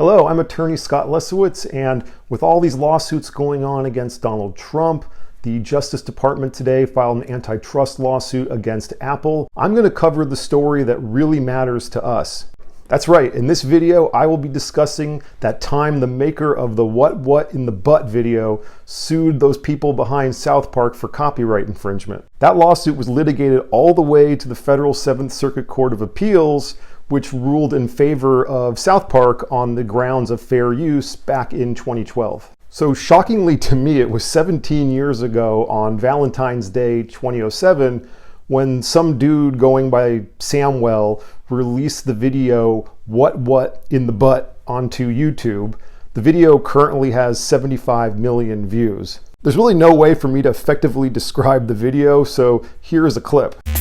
Hello, I'm attorney Scott Lesowitz, and with all these lawsuits going on against Donald Trump, the Justice Department today filed an antitrust lawsuit against Apple. I'm going to cover the story that really matters to us. That's right, in this video, I will be discussing that time the maker of the What in the Butt video sued those people behind South Park for copyright infringement. That lawsuit was litigated all the way to the Federal Seventh Circuit Court of Appeals, which ruled in favor of South Park on the grounds of fair use back in 2012. So shockingly to me, it was 17 years ago on Valentine's Day 2007 when some dude going by Samwell released the video What in the Butt onto YouTube. The video currently has 75 million views. There's really no way for me to effectively describe the video, so here is a clip. I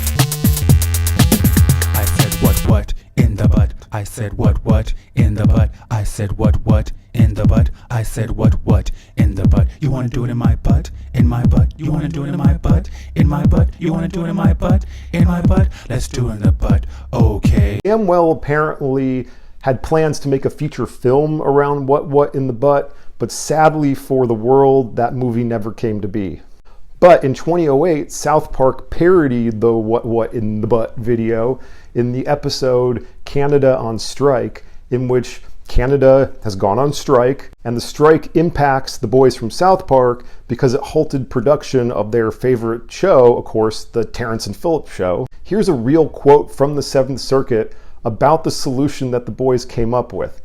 said what in the butt. I said what in the butt. I said what in the butt. I said what in the butt. You wanna do it in my butt? In my butt. You wanna do it in my butt? In my butt. You wanna do it in my butt? In my butt. Let's do it in the butt. Okay. Samwell apparently had plans to make a feature film around What in the Butt, but sadly for the world, that movie never came to be. But in 2008, South Park parodied the What in the Butt video in the episode Canada on Strike, in which Canada has gone on strike, and the strike impacts the boys from South Park because it halted production of their favorite show, of course, the Terrence and Phillip show. Here's a real quote from the Seventh Circuit about the solution that the boys came up with.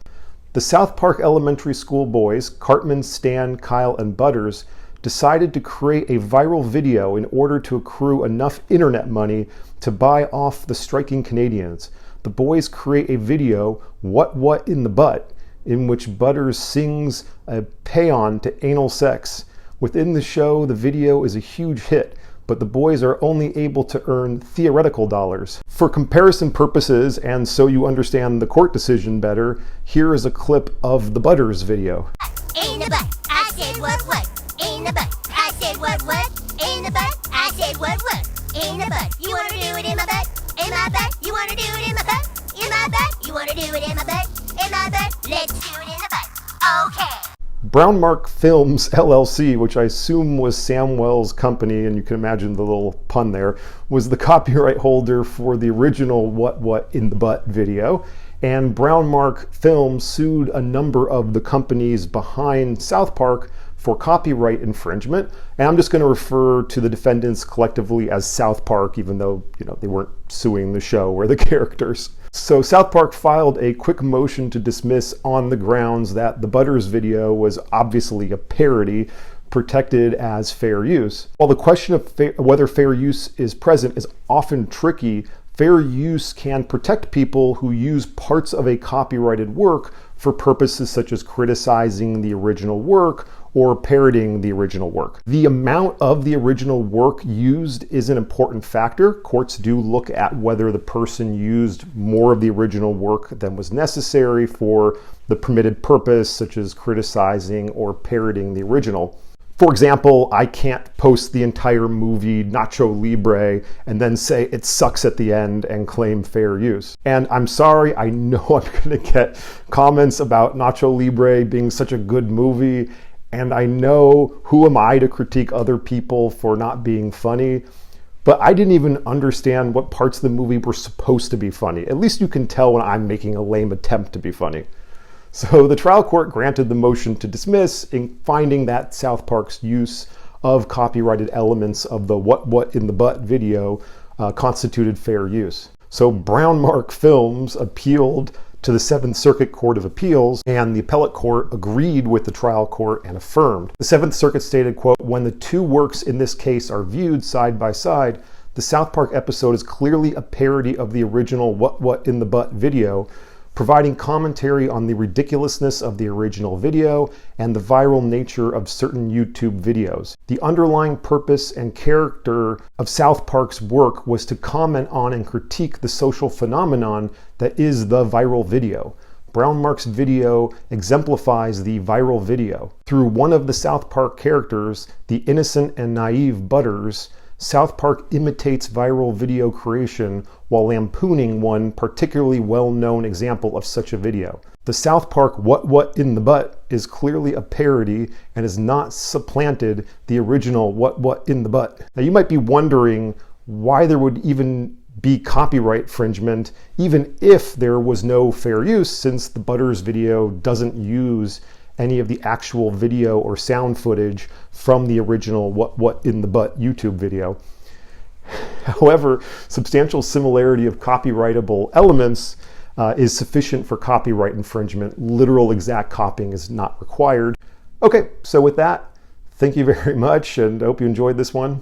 The South Park elementary school boys, Cartman, Stan, Kyle, and Butters, decided to create a viral video in order to accrue enough internet money to buy off the striking Canadians. The boys create a video, What in the Butt, in which Butters sings a paean to anal sex. Within the show, the video is a huge hit, but the boys are only able to earn theoretical dollars. For comparison purposes, and so you understand the court decision better, here is a clip of the Butters video. In the butt, I said what? In the butt, I said what? In the butt, I said what? In the butt, you wanna do it in my butt? In my butt, you wanna do it in my butt? In my butt, you wanna do it in my butt? In my butt, let's do it in the butt. Okay. Brown Mark Films LLC, which I assume was Samwell's company, and you can imagine the little pun there, was the copyright holder for the original What in the Butt video. And Brown Mark Films sued a number of the companies behind South Park for copyright infringement. And I'm just going to refer to the defendants collectively as South Park, even though, they weren't suing the show or the characters. So South Park filed a quick motion to dismiss on the grounds that the Butters video was obviously a parody, protected as fair use. While the question of whether fair use is present is often tricky, fair use can protect people who use parts of a copyrighted work for purposes such as criticizing the original work or parodying the original work. The amount of the original work used is an important factor. Courts do look at whether the person used more of the original work than was necessary for the permitted purpose, such as criticizing or parodying the original. For example, I can't post the entire movie Nacho Libre and then say it sucks at the end and claim fair use. And I'm sorry, I know I'm gonna get comments about Nacho Libre being such a good movie, and I know who am I to critique other people for not being funny, but I didn't even understand what parts of the movie were supposed to be funny. At least you can tell when I'm making a lame attempt to be funny. So the trial court granted the motion to dismiss, in finding that South Park's use of copyrighted elements of the What in the Butt video constituted fair use. So Brown Mark Films appealed to the Seventh Circuit Court of Appeals, and the appellate court agreed with the trial court and affirmed. The Seventh Circuit stated, quote, "When the two works in this case are viewed side by side, the South Park episode is clearly a parody of the original What in the Butt video, providing commentary on the ridiculousness of the original video and the viral nature of certain YouTube videos. The underlying purpose and character of South Park's work was to comment on and critique the social phenomenon that is the viral video. Brown Mark's video exemplifies the viral video. Through one of the South Park characters, the innocent and naive Butters, South Park imitates viral video creation while lampooning one particularly well-known example of such a video. The South Park What in the Butt is clearly a parody and has not supplanted the original What in the Butt. Now you might be wondering why there would even be copyright infringement even if there was no fair use, since the Butters video doesn't use any of the actual video or sound footage from the original What in the Butt YouTube video. However, substantial similarity of copyrightable elements is sufficient for copyright infringement. Literal exact copying is not required. Okay, so with that, thank you very much, and I hope you enjoyed this one.